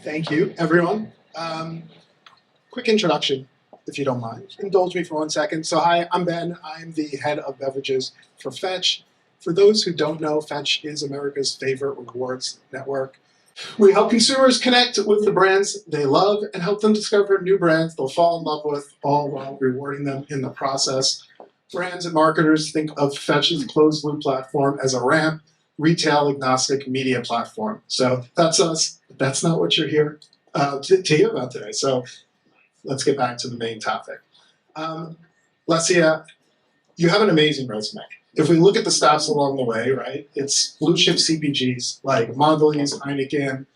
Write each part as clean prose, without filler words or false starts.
Thank you, everyone. Quick introduction, if you don't mind. Indulge me for 1 second. So hi, I'm Ben. I'm the head of beverages for Fetch. For those who don't know, Fetch is America's favorite rewards network. We help consumers connect with the brands they love and help them discover new brands they'll fall in love with, all while rewarding them in the process. Brands and marketers think of Fetch's closed-loop platform as a ramp, retail-agnostic media platform. So that's us. That's not what you're here to hear about today. So let's get back to the main topic. Lesya, you have an amazing resume. If we look at the stops along the way, right, it's blue chip CPGs like Mondelez, Heineken,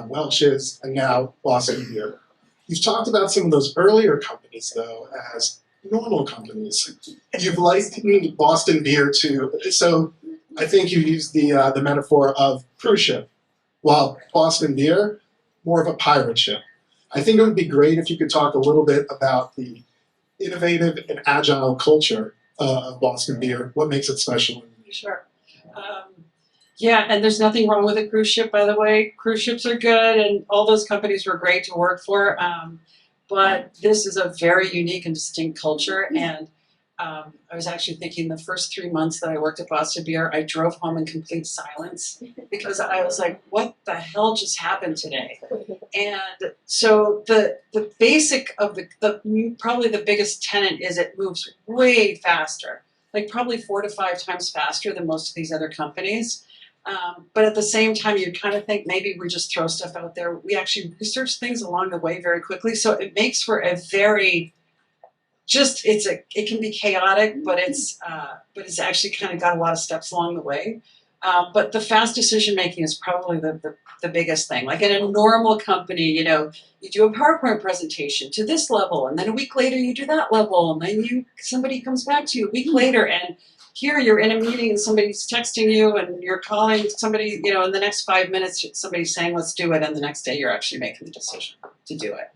Welch's, and now Boston Beer. You've talked about some of those earlier companies, though, as normal companies. You've likened Boston Beer to, so I think you used the metaphor of cruise ship, while Boston Beer, more of a pirate ship. I think it would be great if you could talk a little bit about the innovative and agile culture of Boston Beer. What makes it special? Sure. Yeah, and there's nothing wrong with a cruise ship, by the way. Cruise ships are good, and all those companies were great to work for. But this is a very unique and distinct culture. And I was actually thinking the first 3 months that I worked at Boston Beer, I drove home in complete silence because I was like, what the hell just happened today? And so the basic of the probably the biggest tenet is it moves way faster, like probably 4 to 5 times faster than most of these other companies. But at the same time, you kind of think maybe we just throw stuff out there. We actually research things along the way very quickly. So it makes for a very it can be chaotic, but it's actually kind of got a lot of steps along the way. But the fast decision making is probably the biggest thing. Like in a normal company, you do a PowerPoint presentation to this level, and then a week later you do that level, and then somebody comes back to you a week later, and here you're in a meeting and somebody's texting you, and you're calling somebody, in the next 5 minutes somebody's saying let's do it, and the next day you're actually making the decision to do it.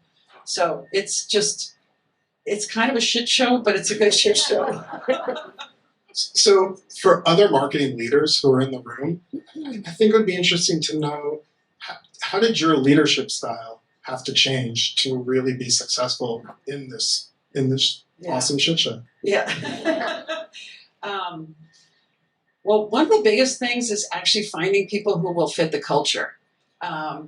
So it's kind of a shit show, but it's a good shit show. So for other marketing leaders who are in the room, I think it would be interesting to know, how did your leadership style have to change to really be successful in this awesome shit show? Yeah. Well, one of the biggest things is actually finding people who will fit the culture.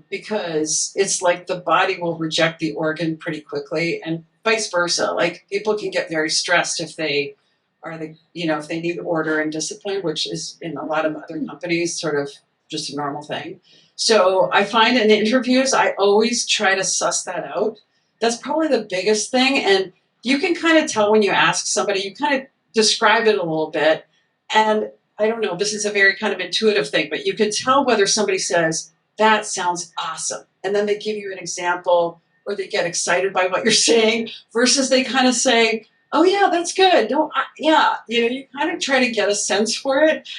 Because it's like the body will reject the organ pretty quickly, and vice versa. Like people can get very stressed if they if they need order and discipline, which is in a lot of other companies sort of just a normal thing. So I find in interviews, I always try to suss that out. That's probably the biggest thing. And you can kind of tell when you ask somebody, you kind of describe it a little bit. And I don't know, this is a very kind of intuitive thing, but you can tell whether somebody says, that sounds awesome, and then they give you an example, or they get excited by what you're saying, versus they kind of say, oh yeah, that's good. No, you kind of try to get a sense for it,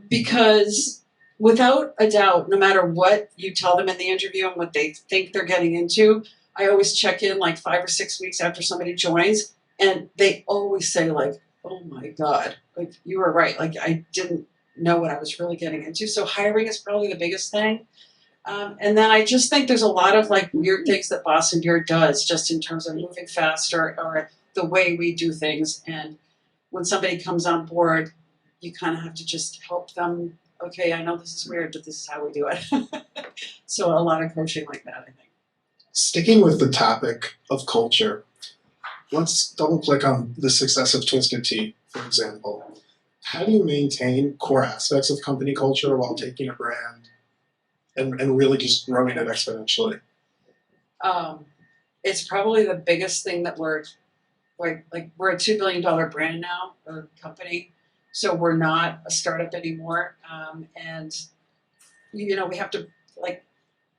because without a doubt, no matter what you tell them in the interview and what they think they're getting into, I always check in like 5 or 6 weeks after somebody joins, and they always say like, oh my God, like you were right. Like I didn't know what I was really getting into. So hiring is probably the biggest thing. And then I just think there's a lot of like weird things that Boston Beer does just in terms of moving faster or the way we do things. And when somebody comes on board, you kind of have to just help them. Okay, I know this is weird, but this is how we do it. So a lot of coaching like that, I think. Sticking with the topic of culture, let's double click on the success of Twisted Tea, for example. How do you maintain core aspects of company culture while taking a brand and really just growing it exponentially? It's probably the biggest thing that we're a $2 billion brand now, or company. So we're not a startup anymore. And we have to,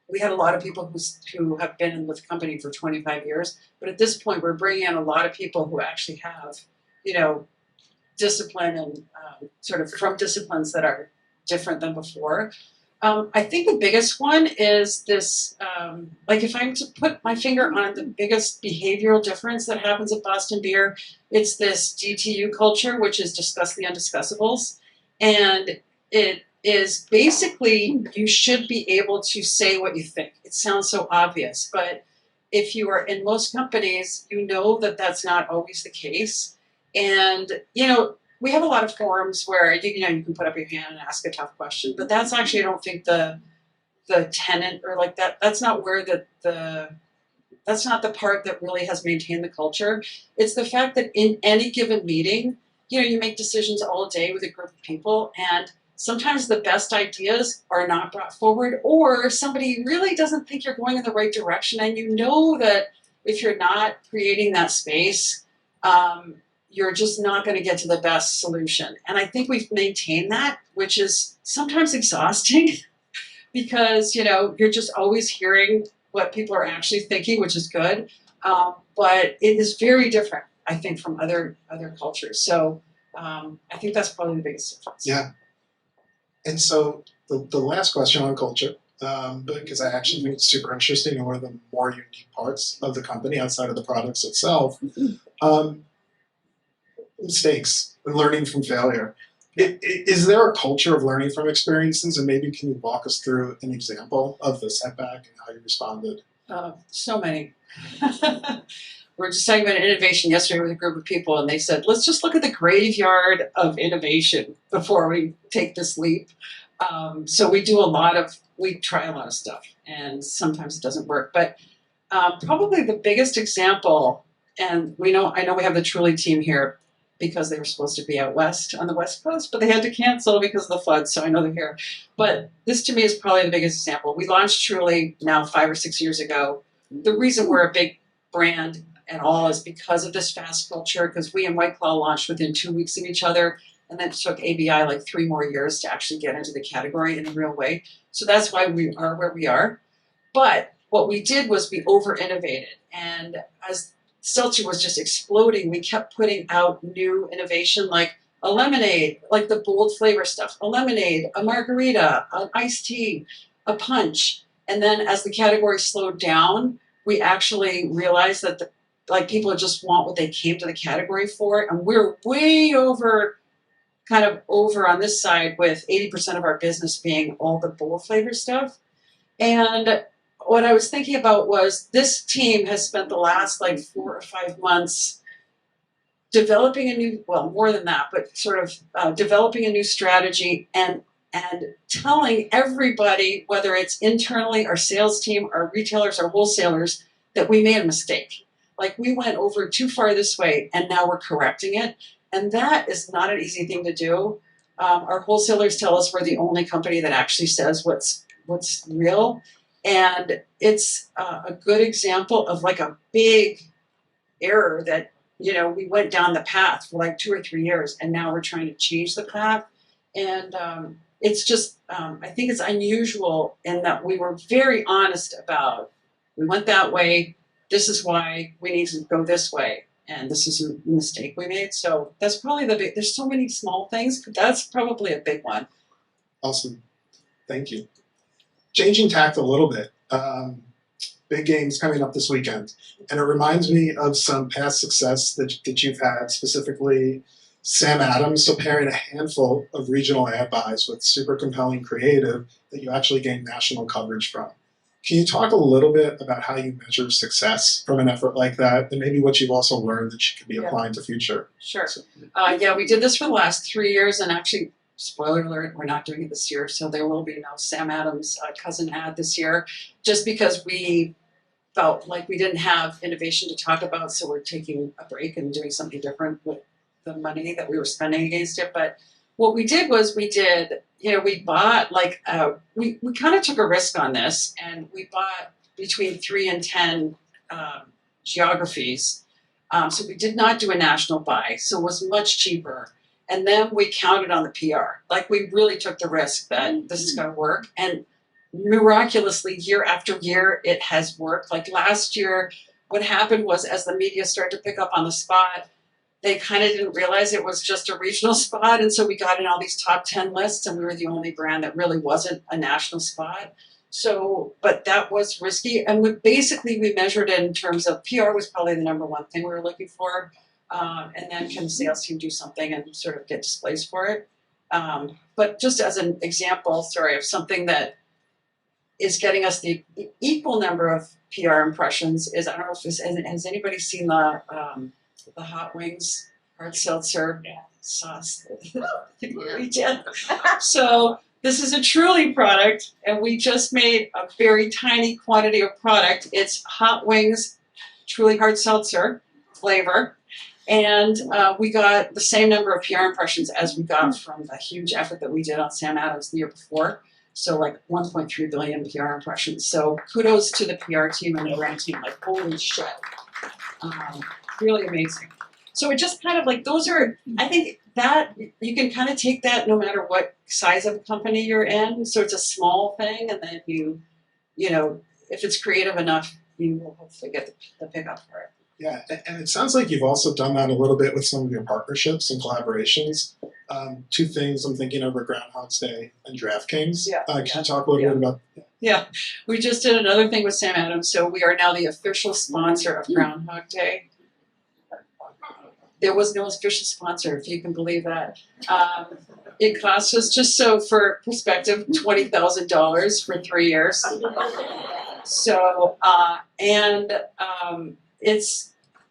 we had a lot of people who have been with the company for 25 years. But at this point, we're bringing in a lot of people who actually have, discipline and sort of from disciplines that are different than before. I think the biggest one is this, if I'm to put my finger on the biggest behavioral difference that happens at Boston Beer, it's this DTU culture, which is discuss the undiscussables. And it is basically, you should be able to say what you think. it sounds so obvious, but if you are in most companies, you know that that's not always the case. And, we have a lot of forums where, you can put up your hand and ask a tough question, but that's actually, I don't think the tenant or like that, that's not where that's not the part that really has maintained the culture. It's the fact that in any given meeting, you make decisions all day with a group of people, and sometimes the best ideas are not brought forward, or somebody really doesn't think you're going in the right direction, and you know that if you're not creating that space, you're just not going to get to the best solution. And I think we've maintained that, which is sometimes exhausting because, you're just always hearing what people are actually thinking, which is good. But it is very different, I think, from other cultures. So I think that's probably the biggest difference. Yeah. And so the last question on culture, because I actually think it's super interesting and one of the more unique parts of the company outside of the products itself, mistakes and learning from failure. Is there a culture of learning from experiences, and maybe can you walk us through an example of the setback and how you responded? So many. We were just talking about innovation yesterday with a group of people, and they said, let's just look at the graveyard of innovation before we take this leap. So we try a lot of stuff, and sometimes it doesn't work. But probably the biggest example, and I know we have the Truly team here because they were supposed to be out west on the West Coast, but they had to cancel because of the floods, so I know they're here. But this to me is probably the biggest example. We launched Truly now 5 or 6 years ago. The reason we're a big brand at all is because of this fast culture, because we and White Claw launched within 2 weeks of each other, and then it took ABI like 3 more years to actually get into the category in a real way. So that's why we are where we are. But what we did was we over-innovated, and as seltzer was just exploding, we kept putting out new innovation like a lemonade, like the bold flavor stuff, a lemonade, a margarita, an iced tea, a punch. And then as the category slowed down, we actually realized that people just want what they came to the category for. And we're way over on this side with 80% of our business being all the bold flavor stuff. And what I was thinking about was this team has spent the last 4 or 5 months developing more than that, but sort of developing a new strategy and telling everybody, whether it's internally, our sales team, our retailers, our wholesalers, that we made a mistake. We went over too far this way, and now we're correcting it. And that is not an easy thing to do. Our wholesalers tell us we're the only company that actually says what's real. And it's a good example of a big error that, we went down the path for 2 or 3 years, and now we're trying to change the path. And it's just, I think it's unusual in that we were very honest about, we went that way, this is why we need to go this way, and this is a mistake we made. So that's probably there's so many small things, but that's probably a big one. Awesome. Thank you. Changing tact a little bit. Big games coming up this weekend. And it reminds me of some past success that you've had, specifically Sam Adams, so pairing a handful of regional ad buys with super compelling creative that you actually gain national coverage from. Can you talk a little bit about how you measure success from an effort like that, and maybe what you've also learned that you can be applying to future? Sure. We did this for the last 3 years, and actually, spoiler alert, we're not doing it this year, so there will be no Sam Adams cousin ad this year, just because we felt like we didn't have innovation to talk about, so we're taking a break and doing something different with the money that we were spending against it. But what we did was we bought we kind of took a risk on this, and we bought between 3 and 10 geographies. So we did not do a national buy, so it was much cheaper. And then we counted on the PR. We really took the risk that this is going to work. And miraculously, year after year, it has worked. Last year, what happened was as the media started to pick up on the spot, they kind of didn't realize it was just a regional spot. And so we got in all these top 10 lists, and we were the only brand that really wasn't a national spot. So, but that was risky. And we measured it in terms of PR was probably the number one thing we were looking for. And then can the sales team do something and sort of get displays for it? But just as an example, of something that is getting us the equal number of PR impressions is, I don't know if this, has anybody seen the hot wings hard seltzer sauce? We did. So this is a Truly product, and we just made a very tiny quantity of product. It's hot wings, Truly hard seltzer flavor. And we got the same number of PR impressions as we got from the huge effort that we did on Sam Adams the year before. So like 1.3 billion PR impressions. So kudos to the PR team and the brand team. Like, holy shit. Really amazing. So it just kind of like, those are, I think that you can kind of take that no matter what size of company you're in. So it's a small thing, and then you know, if it's creative enough, you will hopefully get the pickup for it. Yeah, and it sounds like you've also done that a little bit with some of your partnerships and collaborations. Two things I'm thinking of are Groundhog's Day and DraftKings. Yeah, can you talk a little bit about that? Yeah, we just did another thing with Sam Adams. So we are now the official sponsor of Groundhog Day. There was no official sponsor, if you can believe that. It cost us, just so for perspective, $20,000 for 3 years. So,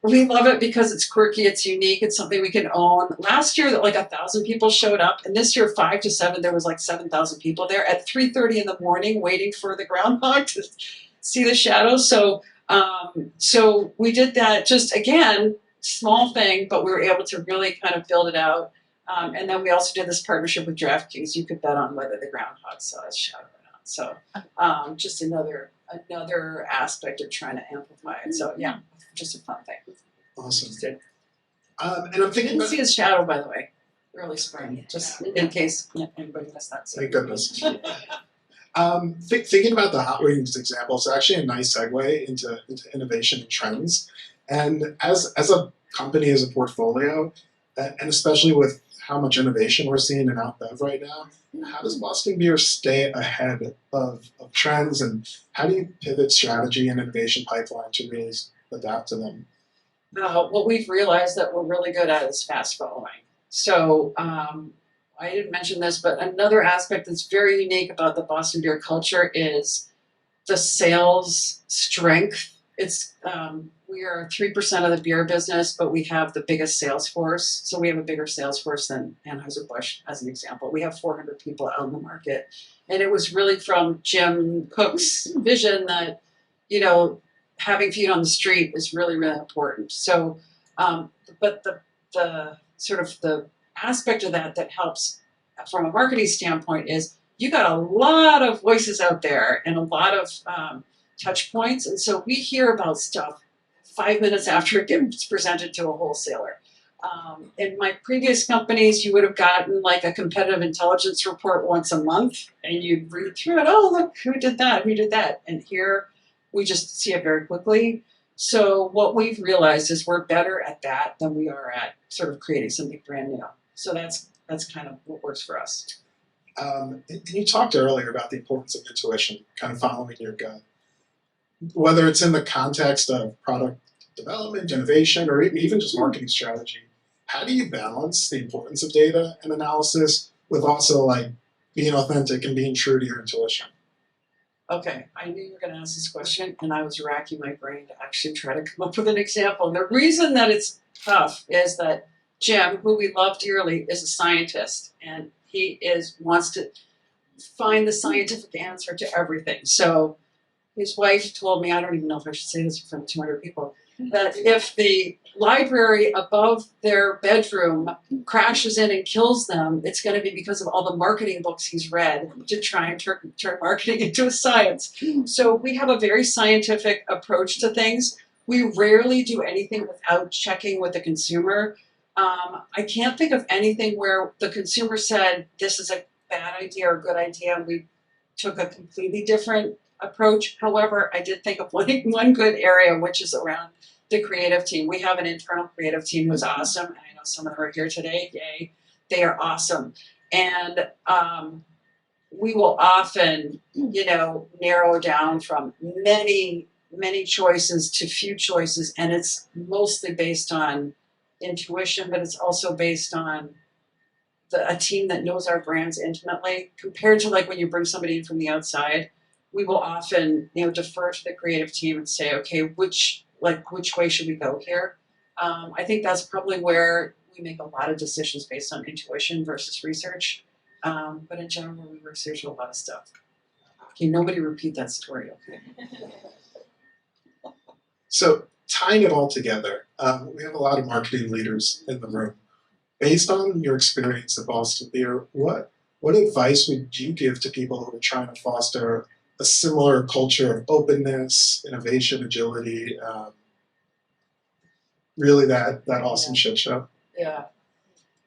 we love it because it's quirky, it's unique, it's something we can own. Last year, like 1,000 people showed up, and this year, 5 to 7, there was like 7,000 people there at 3:30 in the morning, waiting for the groundhog to see the shadows. So we did that. Just again, small thing, but we were able to really kind of build it out. And then we also did this partnership with DraftKings. You could bet on whether the groundhog saw his shadow or not. So just another aspect of trying to amplify it. So yeah, just a fun thing. Awesome. And I'm thinking Didn't see his shadow, by the way, early spring, just in case anybody missed that. So. Thank goodness. Thinking about the hot wings example, it's actually a nice segue into innovation and trends. And as a company, as a portfolio, and especially with how much innovation we're seeing in AlcBev right now, how does Boston Beer stay ahead of trends, and how do you pivot strategy and innovation pipeline to really adapt to them? What we've realized that we're really good at is fast following. So I didn't mention this, but another aspect that's very unique about the Boston Beer culture is the sales strength. It's we are 3% of the beer business, but we have the biggest sales force. So we have a bigger sales force than Anheuser-Busch, as an example. We have 400 people out in the market. And it was really from Jim Cook's vision that, you know, having feet on the street is really, really important. So, but the sort of the aspect of that helps from a marketing standpoint is you got a lot of voices out there and a lot of touch points. And so we hear about stuff 5 minutes after it gets presented to a wholesaler. In my previous companies, you would have gotten like a competitive intelligence report once a month, and you'd read through it. Oh, look, who did that? Who did that? And here we just see it very quickly. So what we've realized is we're better at that than we are at sort of creating something brand new. So that's kind of what works for us. And you talked earlier about the importance of intuition, kind of following your gut. Whether it's in the context of product development, innovation, or even just marketing strategy, how do you balance the importance of data and analysis with also like being authentic and being true to your intuition? Okay, I knew you were going to ask this question, and I was racking my brain to actually try to come up with an example. And the reason that it's tough is that Jim, who we love dearly, is a scientist, and he wants to find the scientific answer to everything. So his wife told me, I don't even know if I should say this in front of 200 people, that if the library above their bedroom crashes in and kills them, it's going to be because of all the marketing books he's read to try and turn marketing into a science. So we have a very scientific approach to things. We rarely do anything without checking with the consumer. I can't think of anything where the consumer said, this is a bad idea or a good idea, and we took a completely different approach. However, I did think of one good area, which is around the creative team. We have an internal creative team who's awesome. And I know some of them are here today. Yay. They are awesome. And we will often, narrow down from many, many choices to few choices. And it's mostly based on intuition, but it's also based on a team that knows our brands intimately, compared to like when you bring somebody in from the outside. we will often, defer to the creative team and say, okay, which way should we go here? I think that's probably where we make a lot of decisions based on intuition versus research. But in general, we research a lot of stuff. Okay, nobody repeat that story, okay? So tying it all together, we have a lot of marketing leaders in the room. Based on your experience at Boston Beer, what advice would you give to people who are trying to foster a similar culture of openness, innovation, agility, really that awesome shit show? Yeah.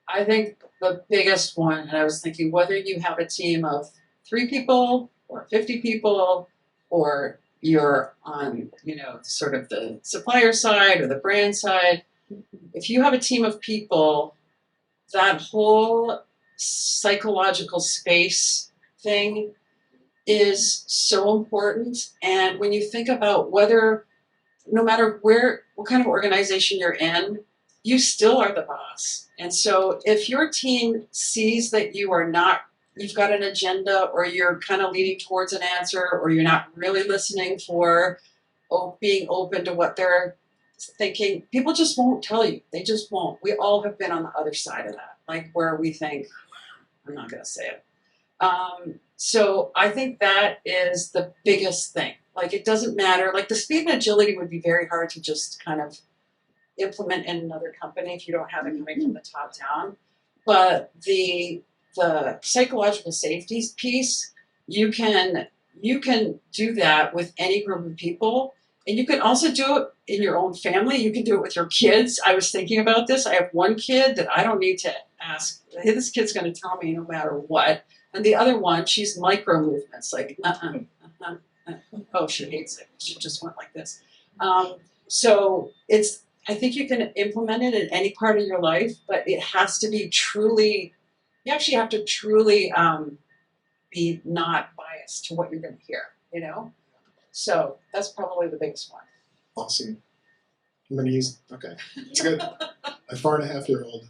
I think the biggest one, and I was thinking whether you have a team of 3 people or 50 people, or you're on, sort of the supplier side or the brand side, if you have a team of people, that whole psychological space thing is so important. And when you think about no matter what kind of organization you're in, you still are the boss. And so if your team sees that you've got an agenda, or you're kind of leaning towards an answer, or you're not really listening for being open to what they're thinking, people just won't tell you. They just won't. We all have been on the other side of that, like where we think, I'm not going to say it. So I think that is the biggest thing. Like, it doesn't matter. Like, the speed and agility would be very hard to just kind of implement in another company if you don't have it coming from the top down. But the psychological safety piece, you can do that with any group of people. And you can also do it in your own family. You can do it with your kids. I was thinking about this. I have one kid that I don't need to ask. Hey, this kid's going to tell me no matter what. And the other one, she's micro movements, like, oh, she hates it. She just went like this. So I think you can implement it in any part of your life, but it has to be you actually have to truly be not biased to what you're going to hear, So that's probably the biggest one. Awesome. I'm going to use, okay, it's good. My 4.5-year-old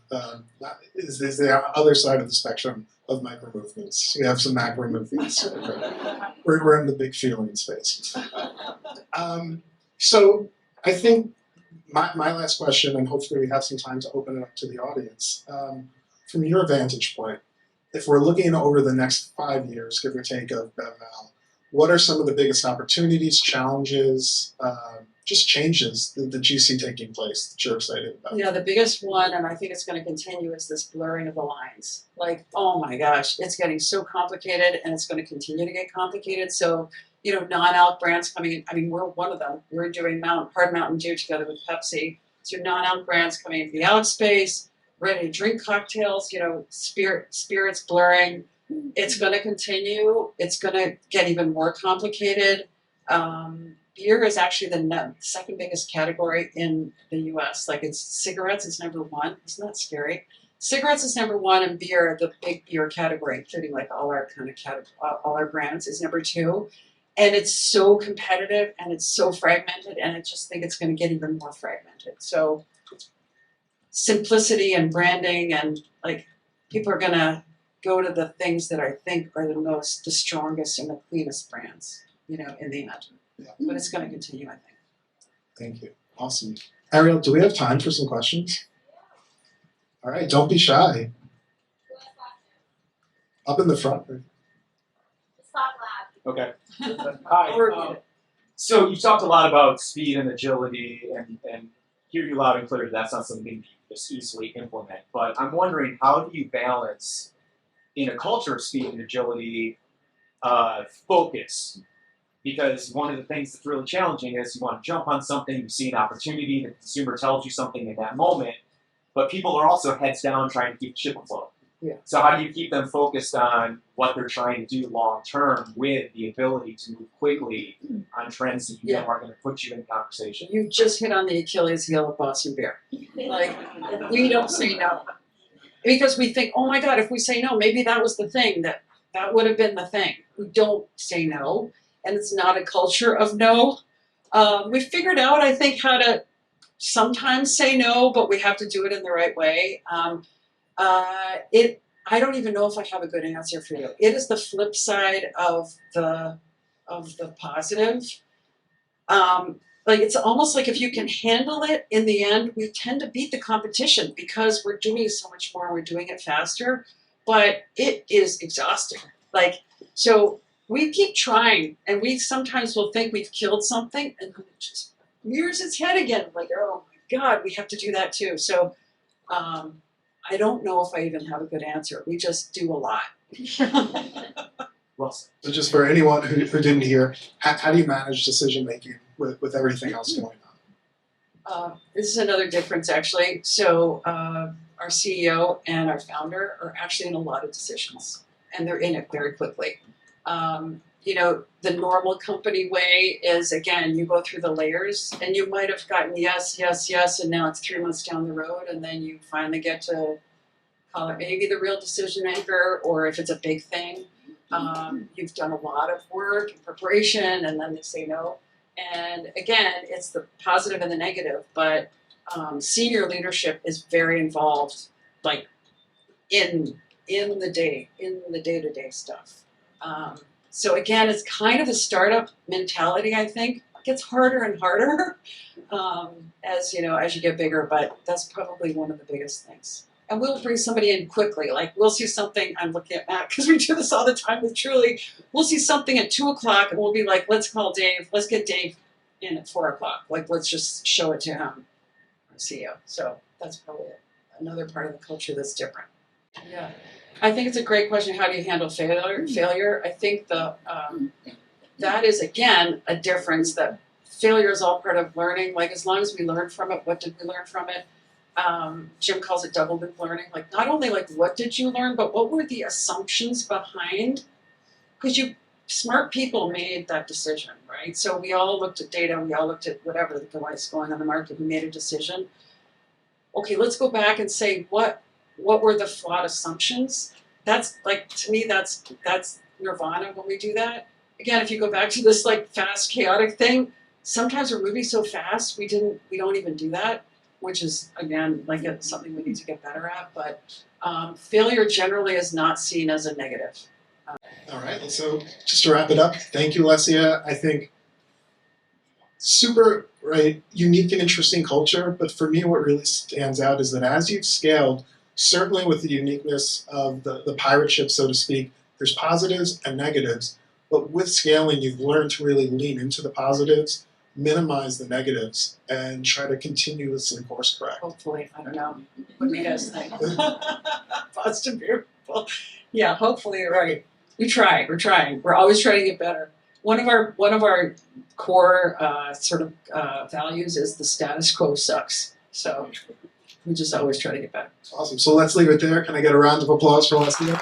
is the other side of the spectrum of micro movements. We have some macro movements. We're in the big feeling space. So I think my last question, and hopefully we have some time to open it up to the audience. From your vantage point, if we're looking over the next 5 years, give or take, of BevAl, what are some of the biggest opportunities, challenges, just changes that you see taking place that you're excited about? Yeah, the biggest one, and I think it's going to continue, is this blurring of the lines. Like, oh my gosh, it's getting so complicated, and it's going to continue to get complicated. So, non-alc brands coming in. I mean, we're one of them. We're doing Hard Mountain Dew together with Pepsi. So non-alc brands coming into the alc space, ready-to-drink cocktails, spirits blurring. It's going to continue. It's going to get even more complicated. Beer is actually the second biggest category in the U.S. Like, it's cigarettes is number 1. Isn't that scary? Cigarettes is number 1, and beer, the big beer category, including like all our all our brands, is number 2. And it's so competitive, and it's so fragmented, and I just think it's going to get even more fragmented. So simplicity and branding, and like, people are going to go to the things that I think are the strongest and the cleanest brands, in the end. Yeah. But it's going to continue, I think. Thank you. Awesome. Ariel, do we have time for some questions? All right, don't be shy. Up in the front. Okay. Hi. So you talked a lot about speed and agility, and hear you loud and clear that's not something you just easily implement. But I'm wondering, how do you balance, in a culture of speed and agility, focus? Because one of the things that's really challenging is you want to jump on something, you see an opportunity, the consumer tells you something in that moment, but people are also heads down trying to keep the ship afloat. Yeah. So how do you keep them focused on what they're trying to do long term with the ability to move quickly on trends that you know are going to put you in conversation? You just hit on the Achilles heel of Boston Beer. Like, we don't say no. Because we think, oh my God, if we say no, maybe that was the thing, that would have been the thing. We don't say no, and it's not a culture of no. We figured out, I think, how to sometimes say no, but we have to do it in the right way. I don't even know if I have a good answer for you. It is the flip side of the of the positive. Like it's almost like if you can handle it in the end, we tend to beat the competition because we're doing so much more, we're doing it faster, but it is exhausting. Like, so we keep trying and we sometimes will think we've killed something and then it just rears its head again. Like, oh my God, we have to do that too. So I don't know if I even have a good answer. We just do a lot. Well said. So just for anyone who didn't hear, how do you manage decision making with everything else going on? This is another difference actually. So our CEO and our founder are actually in a lot of decisions and they're in it very quickly. You know, the normal company way is, again, you go through the layers and you might have gotten yes, yes, yes, and now it's 3 months down the road and then you finally get to call it maybe the real decision maker, or if it's a big thing, you've done a lot of work and preparation and then they say no. And again, it's the positive and the negative, but senior leadership is very involved, like in the day-to-day stuff. So again, it's kind of a startup mentality. I think it gets harder and harder as you get bigger. But that's probably one of the biggest things. And we'll bring somebody in quickly. Like we'll see something. I'm looking at Matt because we do this all the time with Truly. We'll see something at 2:00 and we'll be like, let's call Dave. Let's get Dave in at 4:00. Like let's just show it to him, our CEO. So that's probably another part of the culture that's different. Yeah. I think it's a great question. How do you handle failure? I think that is, again, a difference, that failure is all part of learning. Like, as long as we learn from it, what did we learn from it? Jim calls it double loop learning. Like, not only like what did you learn, but what were the assumptions behind? Because smart people made that decision, right? So we all looked at data, we all looked at whatever the device going on the market, we made a decision. Okay, let's go back and say what were the flawed assumptions? That's like, to me, that's nirvana when we do that. Again, if you go back to this like fast, chaotic thing, sometimes we're moving so fast we don't even do that, which is again like something we need to get better at. But failure generally is not seen as a negative. All right, so just to wrap it up, thank you, Lesya. I think super unique and interesting culture, but for me what really stands out is that as you've scaled, certainly with the uniqueness of the pirate ship, so to speak, there's positives and negatives, but with scaling you've learned to really lean into the positives, minimize the negatives, and try to continuously course correct. Hopefully, I don't know. What do you guys think? Positive people. Yeah, hopefully you're right. We're trying. We're always trying to get better. One of our core values is the status quo sucks. So we just always try to get better. Awesome. So let's leave it there. Can I get a round of applause for Lesya?